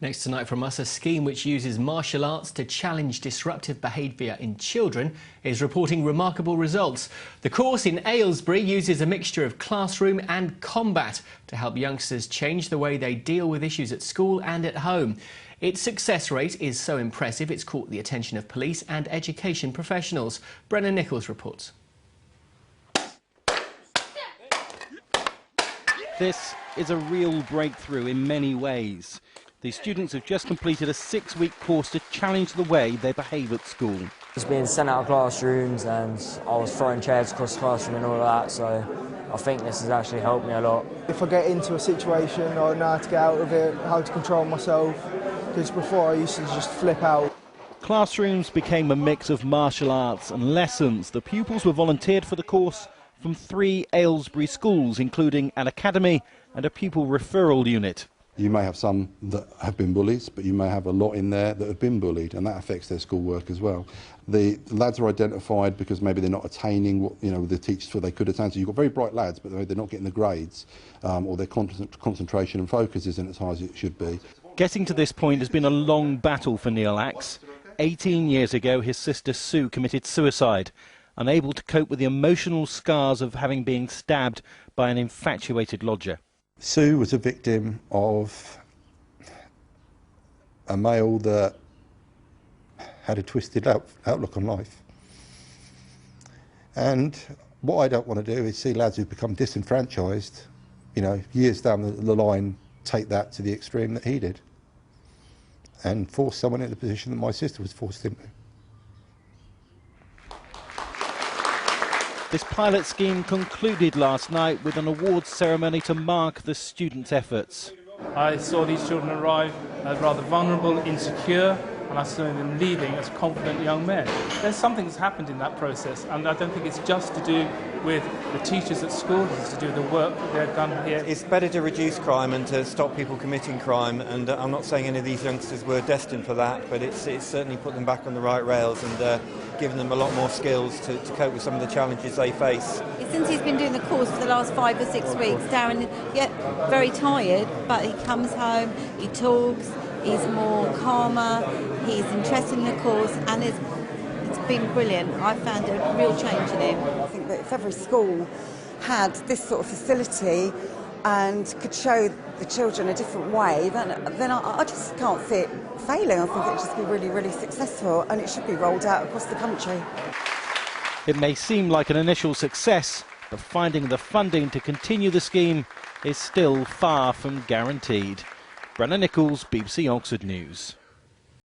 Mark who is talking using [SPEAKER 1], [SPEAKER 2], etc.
[SPEAKER 1] Next tonight from us, a scheme which uses martial arts to challenge disruptive behaviour in children is reporting remarkable results. The course in Aylesbury uses a mixture of classroom and combat to help youngsters change the way they deal with issues at school and at home. Its success rate is so impressive it's caught the attention of police and education professionals. Brennan Nichols reports.
[SPEAKER 2] This is a real breakthrough in many ways. These students have just completed a 6-week course to challenge the way they behave at school.
[SPEAKER 3] I was being sent out of classrooms and I was throwing chairs across the classroom and all of that, so I think this has actually helped me a lot.
[SPEAKER 4] If I get into a situation, I know how to get out of it, how to control myself, because before I used to just flip out.
[SPEAKER 2] Classrooms became a mix of martial arts and lessons. The pupils were volunteered for the course from 3 Aylesbury schools, including an academy and a pupil referral unit.
[SPEAKER 5] You may have some that have been bullies, but you may have a lot in there that have been bullied, and that affects their schoolwork as well. The lads are identified because maybe they're not attaining what the teachers thought they could attain. So you've got very bright lads, but they're not getting the grades, or their concentration and focus isn't as high as it should be.
[SPEAKER 2] Getting to this point has been a long battle for Neil Axe. 18 years ago, his sister Sue committed suicide, unable to cope with the emotional scars of having been stabbed by an infatuated lodger.
[SPEAKER 5] Sue was a victim of a male that had a twisted outlook on life. And what I don't want to do is see lads who become disenfranchised, years down the line, take that to the extreme that he did and force someone in the position that my sister was forced into.
[SPEAKER 2] This pilot scheme concluded last night with an awards ceremony to mark the students' efforts.
[SPEAKER 6] I saw these children arrive as rather vulnerable, insecure, and I saw them leaving as confident young men. There's something that's happened in that process, and I don't think it's just to do with the teachers at school, it's to do with the work that they've done here.
[SPEAKER 7] It's better to reduce crime and to stop people committing crime, and I'm not saying any of these youngsters were destined for that, but it's certainly put them back on the right rails and given them a lot more skills to cope with some of the challenges they face.
[SPEAKER 8] Since he's been doing the course for the last 5 or 6 weeks, Darren gets very tired, but he comes home, he talks, he's more calmer, he's interested in the course, and it's been brilliant. I found a real change in him.
[SPEAKER 9] I think that if every school had this sort of facility and could show the children a different way, then I just can't see it failing. I think it'd just be really, really successful, and it should be rolled out across the country.
[SPEAKER 2] It may seem like an initial success, but finding the funding to continue the scheme is still far from guaranteed. Brennan Nichols, BBC Oxford News.